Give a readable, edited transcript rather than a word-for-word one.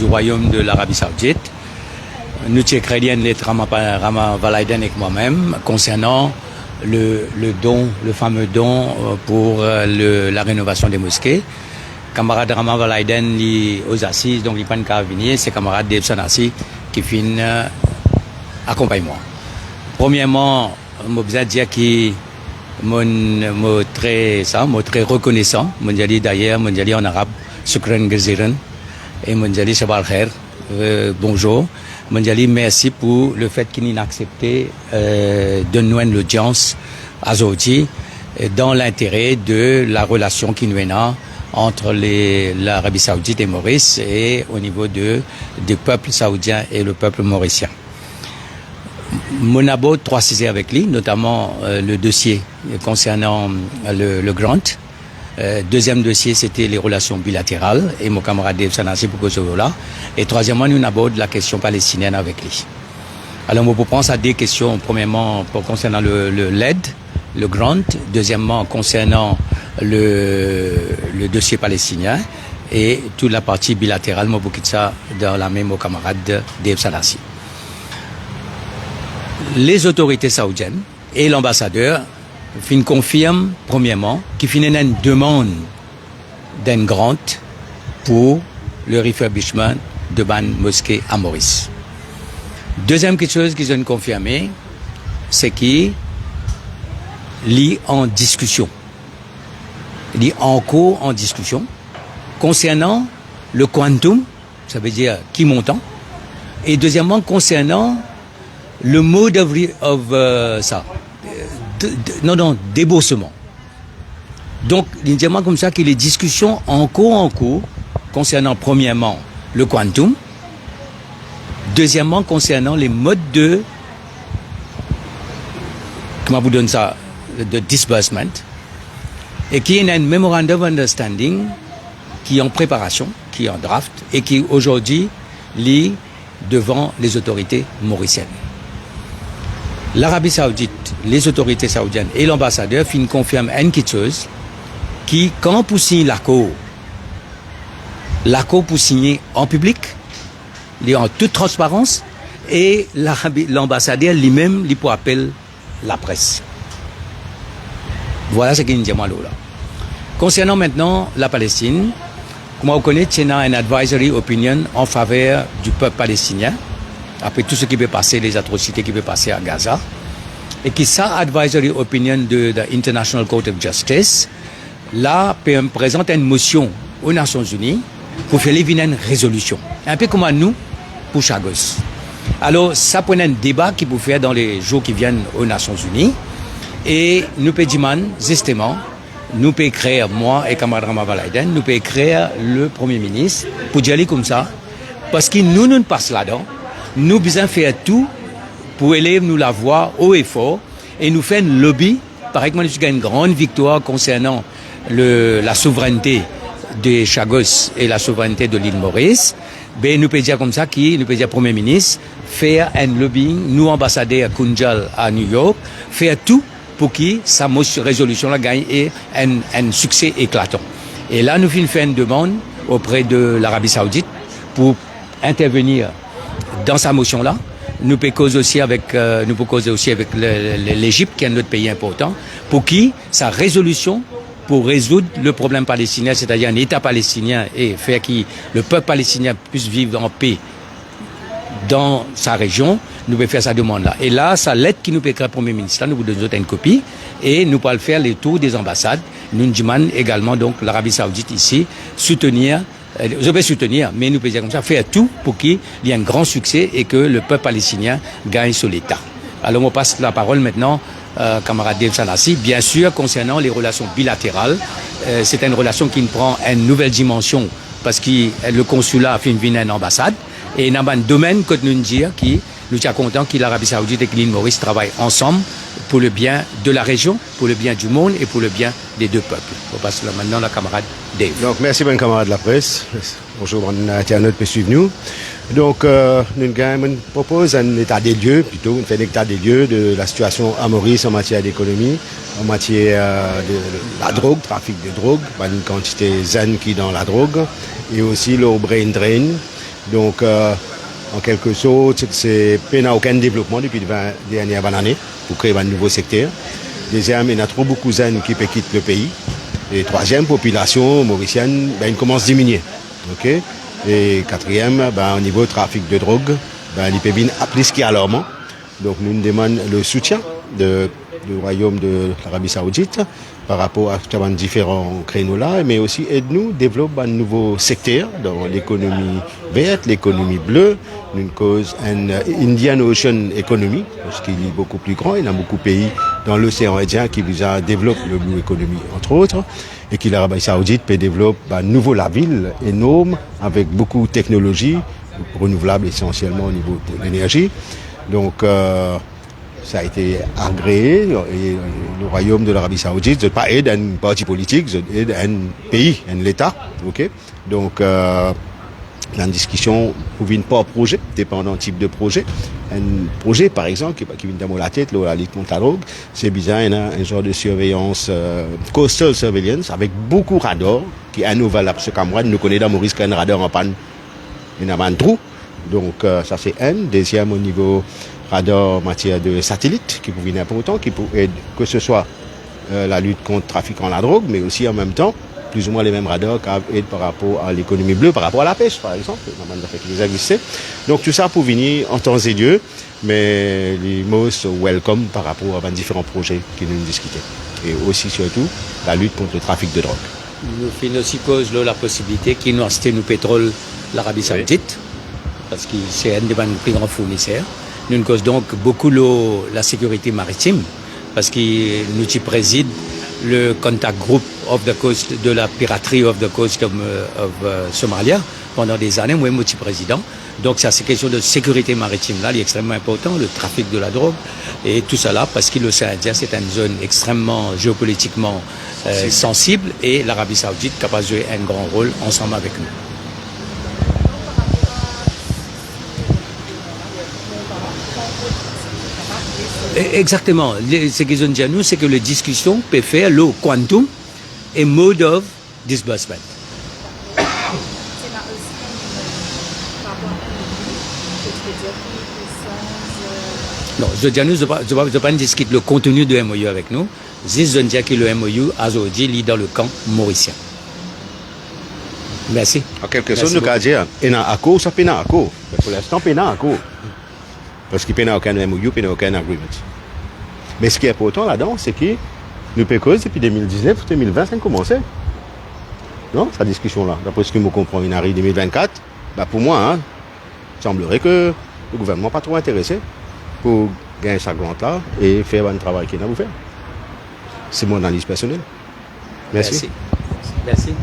du royaume de l'Arabie Saoudite. Nous sommes chrétiens, les Rama Valaiden et moi-même, concernant le don, le fameux don pour la rénovation des mosquées. Camarade Rama Valaiden aux assises, donc il n'y a pas de venir, c'est camarade Dave Sanassi qui finit accompagnement. Premièrement, je veux dire que je suis très reconnaissant. Je dis d'ailleurs, je dis en arabe, Shukran Gaziran, et je dis Shabal Khair, bonjour. Je dis merci pour le fait qu'il ait accepté de nous l'audience à Zoti dans l'intérêt de la relation qui nous est entre l'Arabie Saoudite et Maurice et au niveau du peuple saoudien et le peuple mauricien. Mon abo 3 sujets avec lui, notamment le dossier concernant le grant. Deuxième dossier, c'était les relations bilatérales et mon camarade Dave Sanassi pour Kosovo là. Et troisièmement, nous abordons la question palestinienne avec lui. Alors, on peut prendre à des questions. Premièrement, concernant l'aide, le grant. Deuxièmement, concernant le dossier palestinien. Et toute la partie bilatérale, moi, beaucoup de ça dans la même au camarade Dave Sanassi. Les autorités saoudiennes et l'ambassadeur confirment, premièrement, qu'il finit une demande d'un grant pour le refurbishment de ban mosquée à Maurice. Deuxième chose qu'ils ont confirmé, c'est qu'il est en discussion. Il est en cours en discussion concernant le quantum, ça veut dire qui montant, et deuxièmement concernant le mode déboursement. Donc, l'indiquement comme ça que les discussions en cours concernant premièrement le quantum, deuxièmement concernant les modes comment vous donne ça, de disbursement, et qui est un memorandum of understanding qui est en préparation, qui est en draft, et qui aujourd'hui lit devant les autorités mauriciennes. L'Arabie Saoudite, les autorités saoudiennes et l'ambassadeur confirment une chose qui, quand vous signez l'accord pour signer en public, il est en toute transparence, et l'ambassadeur lui-même lui pour appeler la presse. Voilà ce qu'il dit moi là. Concernant maintenant la Palestine, comme vous connaissez, il y a une advisory opinion en faveur du peuple palestinien, après tout ce qui peut passer, les atrocités qui peuvent passer à Gaza, et qui ça advisory opinion de International Court of Justice, là, présente une motion aux Nations Unies pour faire une résolution. Un peu comme à nous, pour Chagos. Alors, ça prend un débat qui peut faire dans les jours qui viennent aux Nations Unies, et nous pouvons dire, justement, nous pouvons écrire, moi et camarade Rama Valaiden, nous pouvons écrire le Premier ministre pour dire comme ça, parce que nous passons là-dedans. Nous besoin faire tout pour élèver nous la voix haut et fort et nous faire un lobby. Par exemple, nous avons une grande victoire concernant la souveraineté de Chagos et la souveraineté de l'île Maurice. Ben, nous pouvons dire comme ça, nous pouvons dire Premier ministre, faire un lobbying, nous ambassadeurs à Kunjal à New York, faire tout pour que sa résolution-là gagne un succès éclatant. Et là, nous faisons une demande auprès de l'Arabie Saoudite pour intervenir dans sa motion-là. Nous pouvons causer aussi avec l'Égypte, qui est notre pays important, pour qui sa résolution pour résoudre le problème palestinien, c'est-à-dire un État palestinien et faire que le peuple palestinien puisse vivre en paix dans sa région, nous pouvons faire sa demande-là. Et là, sa lettre qui nous peut écrire au Premier ministre, nous vous donnons une copie et nous pouvons faire les tours des ambassades. Nous demandons également donc l'Arabie Saoudite ici soutenir. Je vais soutenir, mais nous pouvons comme ça faire tout pour qu'il y ait un grand succès et que le peuple palestinien gagne sur l'État. Alors on passe la parole maintenant, camarade Dave Sanassi. Bien sûr, concernant les relations bilatérales, c'est une relation qui prend une nouvelle dimension parce que le consulat a fait une ambassade et il y a un domaine que nous disons qui nous sommes contents que l'Arabie Saoudite et que l'île Maurice travaillent ensemble pour le bien de la région, pour le bien du monde et pour le bien des deux peuples. On passe maintenant la camarade Dave. Donc, merci, bon camarade de la presse. Bonjour, bon internaute qui suivent nous. Donc, nous proposons un état des lieux, plutôt, on fait un état des lieux de la situation à Maurice en matière d'économie, en matière de la drogue, trafic de drogue, une quantité zen qui est dans la drogue, et aussi le brain drain, Donc, en quelque sorte, c'est n'a aucun développement depuis les 20 dernières années pour créer un nouveau secteur. Deuxième, il y a trop beaucoup de jeunes qui quittent le pays. Et troisième, population mauricienne, ben, commence à diminuer. Okay? Et quatrième, ben, au niveau trafic de drogue, ben, l'IPBIN a plus qu'alarmant. Donc nous demandons le soutien du royaume de l'Arabie Saoudite par rapport à différents créneaux-là, mais aussi aide-nous à développer un nouveau secteur dans l'économie verte, l'économie bleue, une cause une Indian Ocean Economy, parce qu'il est beaucoup plus grand, il y a beaucoup de pays dans l'océan Indien qui déjà développent le blue economy, entre autres, et que l'Arabie Saoudite peut développer un nouveau la ville énorme avec beaucoup de technologies renouvelables essentiellement au niveau de l'énergie. Donc, ça a été agréé et le royaume de l'Arabie Saoudite, je ne pas aide un parti politique, je aide un pays, un État. Okay? Donc, dans une discussion, pour une pas projet, dépendant type de projet. Un projet, par exemple, qui vient dans la tête, la lutte contre la drogue, c'est bizarre, il y a un genre de surveillance, coastal surveillance, avec beaucoup de radars, qui à nous valable ce Cameroun, nous connaissons dans Maurice qu'un radar en panne, il y en a un trou. Donc, ça c'est un. Deuxième, au niveau radar en matière de satellite, qui peut venir important, qui peut aider, que ce soit la lutte contre le trafic en la drogue, mais aussi en même temps, plus ou moins les mêmes radars qui aident par rapport à l'économie bleue, par rapport à la pêche, par exemple, donc tout ça pour venir en temps et lieu, mais les most welcome par rapport à différents projets qui nous discutent. Et aussi, surtout, la lutte contre le trafic de drogue. Nous faisons aussi cause la possibilité qu'il nous achète nous pétrole l'Arabie Saoudite, parce que c'est un des plus grands fournisseurs. Nous cause donc beaucoup la sécurité maritime, parce que nous y préside le contact group of the coast de la piraterie of the coast of Somalia pendant des années, moi je suis président. Donc ça c'est question de sécurité maritime là, il est extrêmement important, le trafic de la drogue et tout ça là, parce que l'océan Indien c'est une zone extrêmement géopolitiquement sensible et l'Arabie Saoudite capable de jouer un grand rôle ensemble avec nous. Exactement. Ce qu'ils ont dit à nous, c'est que les discussions peuvent faire le quantum et mode of disbursement. Non, je dis à nous, je ne pas discuter le contenu de MOU avec nous. Je dis que le MOU a aujourd'hui est dans le camp mauricien. Merci. En quelque sorte, nous allons dire, il y a un accord, ça peut y avoir un accord. Pour l'instant, il y a un accord. Parce qu'il n'y a aucun MOU, il n'y a aucun agreement. Mais ce qui est important là-dedans, c'est que nous pécons depuis 2019, 2020, ça a commencé. Non, cette discussion-là. D'après ce que je comprends, il arrive 2024. Bah pour moi, hein, il semblerait que le gouvernement n'est pas trop intéressé pour gagner sa grande-là et faire un travail qu'il a à vous faire. C'est mon analyse personnelle. Merci. Merci.